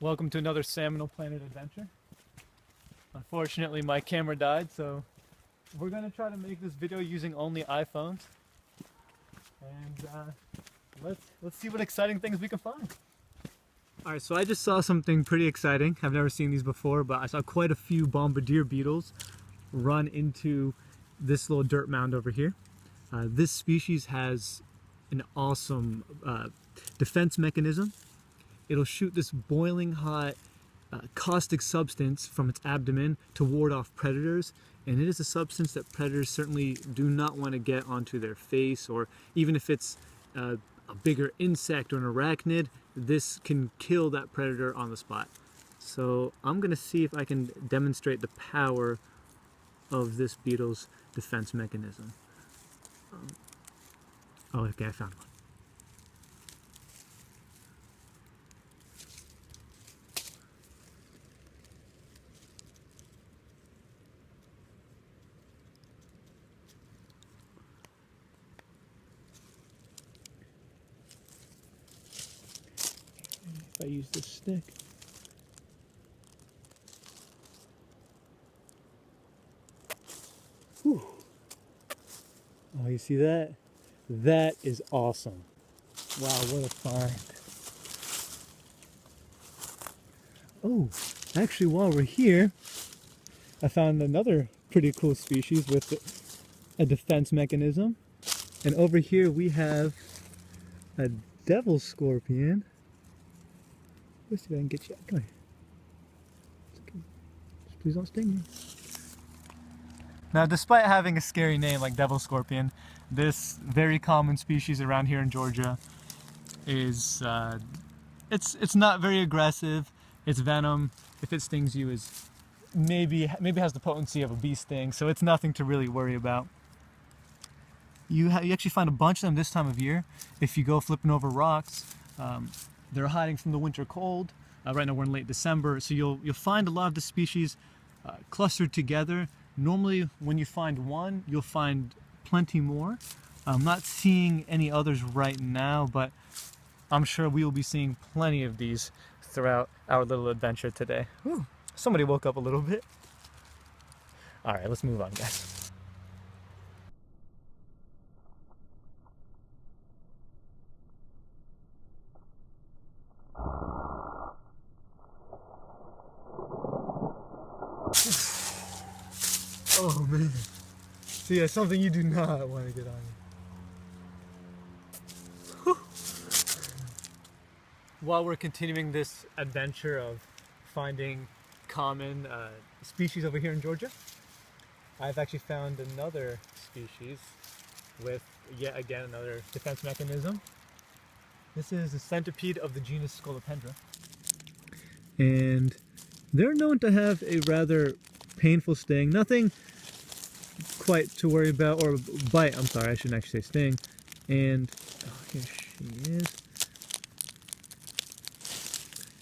Welcome to another SaminalPlanet adventure. Unfortunately, my camera died, so we're going to try to make this video using only iPhones. And let's see what exciting things we can find. Alright, so I just saw something pretty exciting. I've never seen these before, but I saw quite a few bombardier beetles run into this little dirt mound over here. This species has an awesome defense mechanism. It'll shoot this boiling hot caustic substance from its abdomen to ward off predators, and it is a substance that predators certainly do not want to get onto their face, or even if it's a bigger insect or an arachnid, this can kill that predator on the spot. So I'm going to see if I can demonstrate the power of this beetle's defense mechanism. Oh, okay, I found one. If I use this stick. Whew. Oh, you see that? That is awesome. Wow, what a find. Oh, actually while we're here, I found another pretty cool species with a defense mechanism. And over here we have a devil scorpion. Let's see if I can get you. Come here. Just please don't sting me. Now, despite having a scary name like devil scorpion, this very common species around here in Georgia is it's not very aggressive. Its venom, if it stings you, is maybe has the potency of a bee sting, so it's nothing to really worry about. You actually find a bunch of them this time of year. If you go flipping over rocks, they're hiding from the winter cold. Right now we're in late December, so you'll find a lot of the species clustered together. Normally when you find one, you'll find plenty more. I'm not seeing any others right now, but I'm sure we will be seeing plenty of these throughout our little adventure today. Whew, somebody woke up a little bit. All right, let's move on, guys. Oh man. So yeah, something you do not want to get on you. While we're continuing this adventure of finding common species over here in Georgia, I've actually found another species with yet again another defense mechanism. This is a centipede of the genus Scolopendra. And they're known to have a rather painful sting. Nothing quite to worry about, or bite, I'm sorry, I shouldn't actually say sting. And oh, here she is.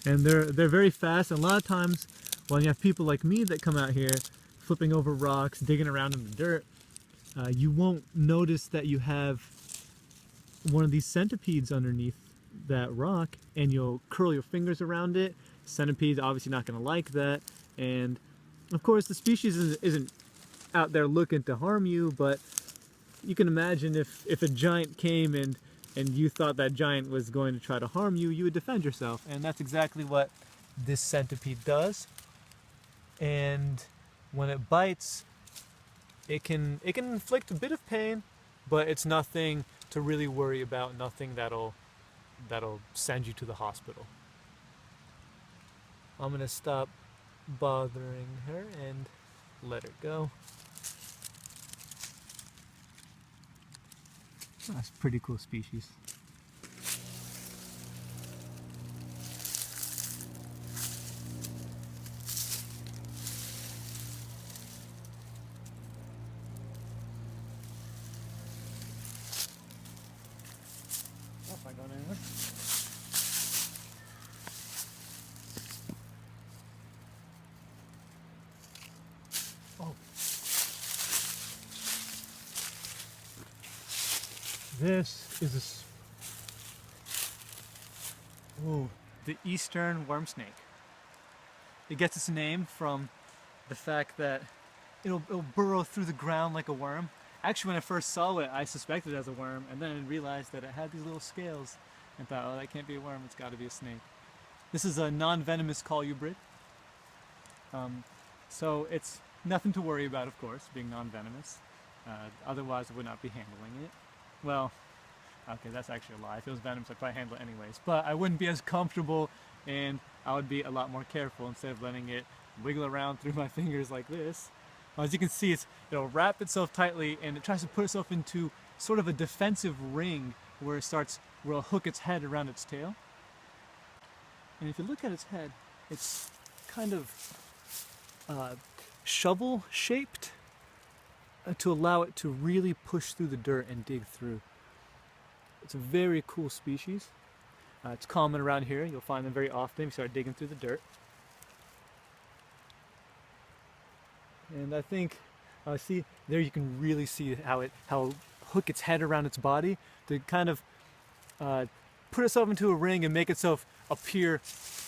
And they're very fast, and a lot of times when you have people like me that come out here flipping over rocks, digging around in the dirt, you won't notice that you have one of these centipedes underneath that rock, and you'll curl your fingers around it. Centipedes obviously not going to like that, and of course the species isn't out there looking to harm you, but you can imagine if a giant came and you thought that giant was going to try to harm you, you would defend yourself, and that's exactly what this centipede does. And when it bites, it can inflict a bit of pain, but it's nothing to really worry about, nothing that'll send you to the hospital. I'm gonna stop bothering her and let her go. That's a pretty cool species. Oh, if I go anywhere. Oh. This is the eastern worm snake. it gets its name from the fact that it'll burrow through the ground like a worm. Actually, when I first saw it, I suspected it as a worm, and then I realized that it had these little scales, and thought, oh, that can't be a worm, it's got to be a snake. This is a non-venomous colubrid, so it's nothing to worry about, of course, being non-venomous. Otherwise, I would not be handling it. Well, okay, that's actually a lie. If it was venomous, I'd probably handle it anyways. But I wouldn't be as comfortable, and I would be a lot more careful instead of letting it wiggle around through my fingers like this. As you can see, it'll wrap itself tightly, and it tries to put itself into sort of a defensive ring where it'll hook its head around its tail. And if you look at its head, it's kind of shovel-shaped to allow it to really push through the dirt and dig through. It's a very cool species. It's common around here. You'll find them very often if you start digging through the dirt. And I think, see, there you can really see how it'll hook its head around its body to kind of put itself into a ring and make itself appear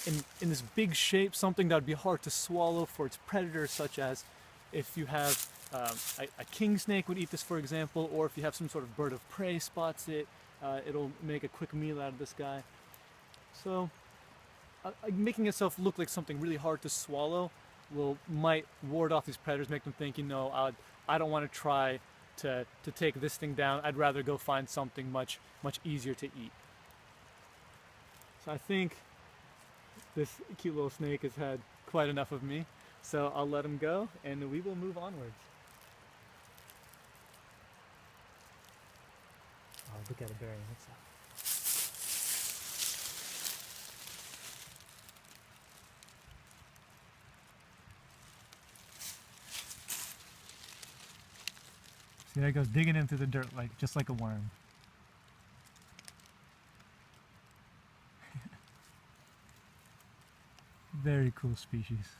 in this big shape, something that would be hard to swallow for its predators, such as if you have a king snake would eat this, for example, or if you have some sort of bird of prey spots it, it'll make a quick meal out of this guy. So making itself look like something really hard to swallow might ward off these predators, make them think, you know, I don't want to try to take this thing down. I'd rather go find something much easier to eat. So I think this cute little snake has had quite enough of me. So I'll let him go, and we will move onwards. Oh, look at a berry. What's that? See, there it goes, digging into the dirt just like a worm. Very cool species.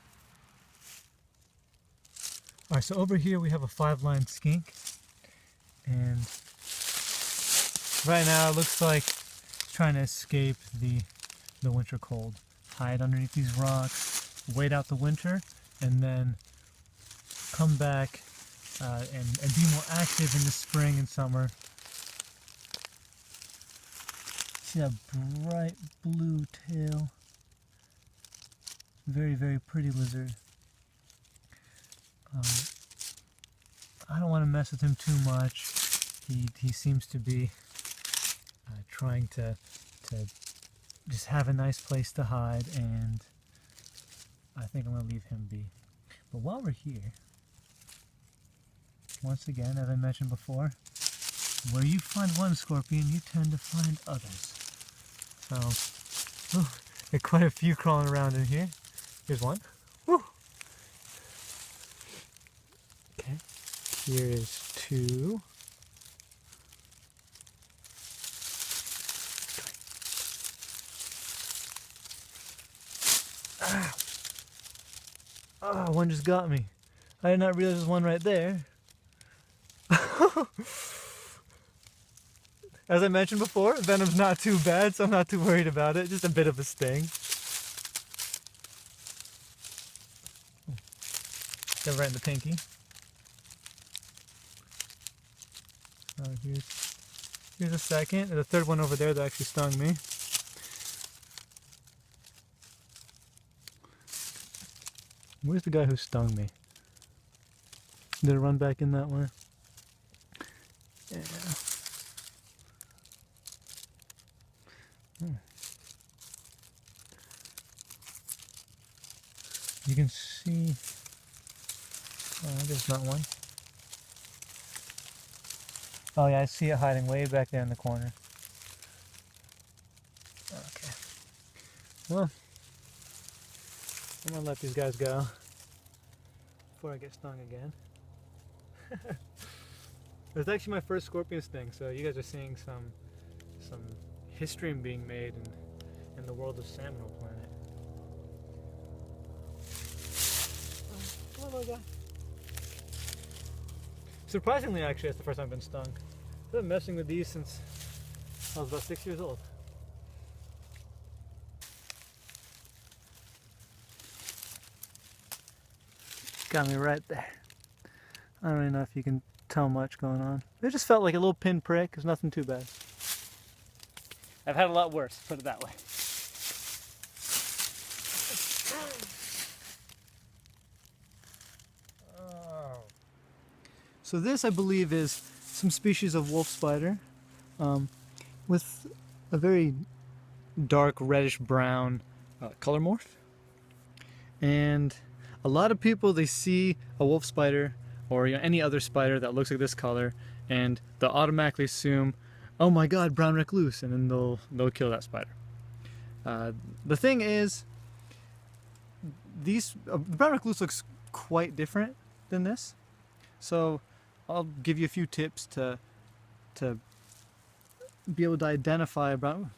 Alright, so over here we have a 5-line skink, and right now it looks like it's trying to escape the winter cold. Hide underneath these rocks, wait out the winter, and then come back and be more active in the spring and summer. See that bright blue tail? Very, very pretty lizard. I don't want to mess with him too much. He seems to be trying to just have a nice place to hide, and I think I'm going to leave him be. But while we're here, once again, as I mentioned before, where you find one scorpion, you tend to find others. So, there are quite a few crawling around in here. Here's one. Woo! Okay, here is 2. Ah! Oh, one just got me. I did not realize there's one right there. As I mentioned before, venom's not too bad, so I'm not too worried about it. Just a bit of a sting. Got right in the pinky. Here's a second. There's a third one over there that actually stung me. Where's the guy who stung me? Did it run back in that way? Yeah. You can see, there's not one. Oh yeah, I see it hiding way back there in the corner. Okay. Well, I'm gonna let these guys go before I get stung again. It's actually my first scorpion sting, so you guys are seeing some history being made in the world of SaminalPlanet. Come on, little guy. Surprisingly, actually, that's the first time I've been stung. I've been messing with these since I was about 6 years old. Got me right there. I don't really know if you can tell much going on. It just felt like a little pin prick. It's nothing too bad. I've had a lot worse, put it that way. So this, I believe, is some species of wolf spider with a very dark reddish brown color morph. And a lot of people, they see a wolf spider or any other spider that looks like this color, and they'll automatically assume, oh my god, brown recluse, and then they'll kill that spider. The thing is, the brown recluse looks quite different than this, so I'll give you a few tips to be able to identify a brown,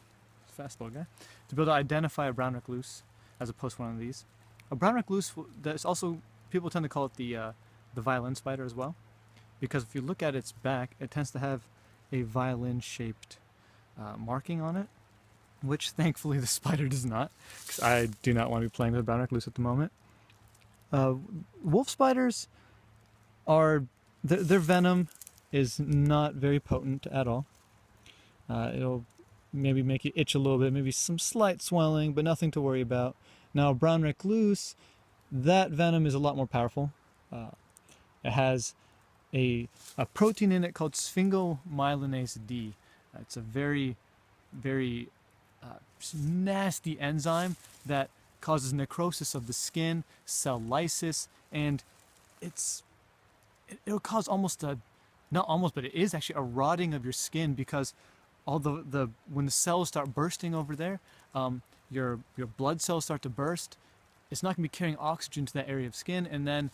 fast little guy, to be able to identify a brown recluse as opposed to one of these. A brown recluse, that's also, people tend to call it the violin spider as well, because if you look at its back, it tends to have a violin-shaped marking on it, which thankfully the spider does not, because I do not want to be playing with a brown recluse at the moment. Wolf spiders are, their venom is not very potent at all. It'll maybe make you itch a little bit, maybe some slight swelling, but nothing to worry about. Now, brown recluse, that venom is a lot more powerful. It has a protein in it called sphingomyelinase D. It's a very, very nasty enzyme that causes necrosis of the skin, cell lysis, and it'll cause almost a, not almost, but it is actually a rotting of your skin, because all when the cells start bursting over there, your blood cells start to burst. It's not going to be carrying oxygen to that area of skin, and then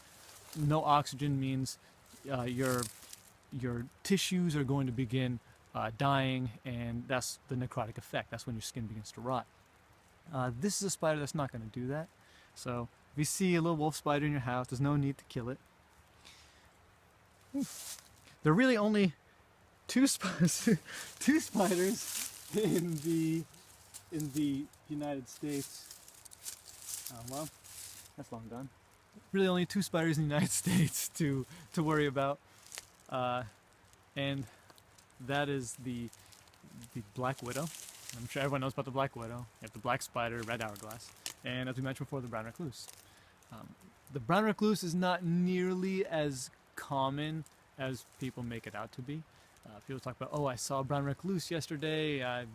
no oxygen means your tissues are going to begin dying, and that's the necrotic effect. That's when your skin begins to rot. This is a spider that's not going to do that. So if you see a little wolf spider in your house, there's no need to kill it. There are really only two spiders in the United States. Well, that's long gone. Really only two spiders in the United States to worry about, and that is the black widow. I'm sure everyone knows about the black widow. You have the black spider, red hourglass, and as we mentioned before, the brown recluse. The brown recluse is not nearly as common as people make it out to be. People talk about, oh, I saw a brown recluse yesterday.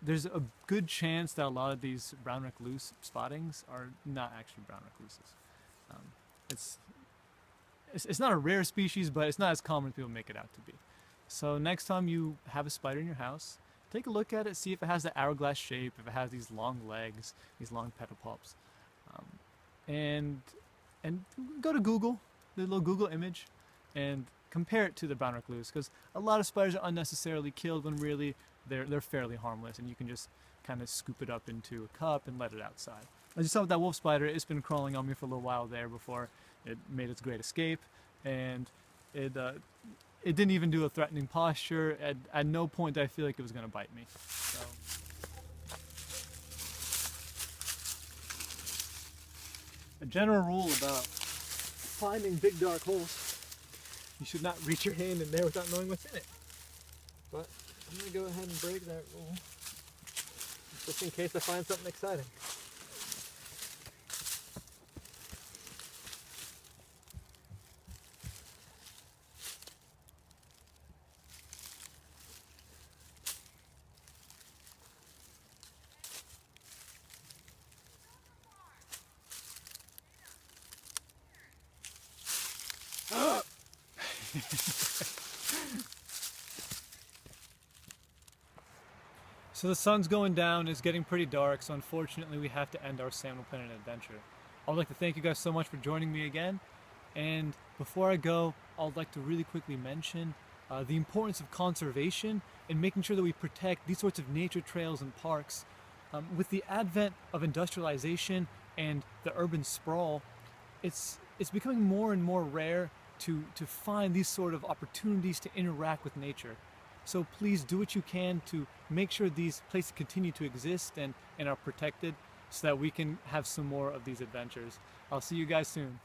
There's a good chance that a lot of these brown recluse spottings are not actually brown recluses. It's not a rare species, but it's not as common as people make it out to be. So next time you have a spider in your house, take a look at it, see if it has the hourglass shape, if it has these long legs, these long pedipalps, and go to Google, the little Google image, and compare it to the brown recluse, because a lot of spiders are unnecessarily killed when really they're fairly harmless, and you can just kind of scoop it up into a cup and let it outside. As you saw with that wolf spider, it's been crawling on me for a little while there before it made its great escape, and it didn't even do a threatening posture. At no point did I feel like it was going to bite me. So. A general rule about finding big dark holes: you should not reach your hand in there without knowing what's in it. But I'm going to go ahead and break that rule, just in case I find something exciting. So the sun's going down, it's getting pretty dark, so unfortunately we have to end our SaminalPlanet adventure. I would like to thank you guys so much for joining me again, and before I go, I would like to really quickly mention the importance of conservation and making sure that we protect these sorts of nature trails and parks. With the advent of industrialization and the urban sprawl, it's becoming more and more rare to find these sort of opportunities to interact with nature. So please do what you can to make sure these places continue to exist and are protected, so that we can have some more of these adventures. I'll see you guys soon.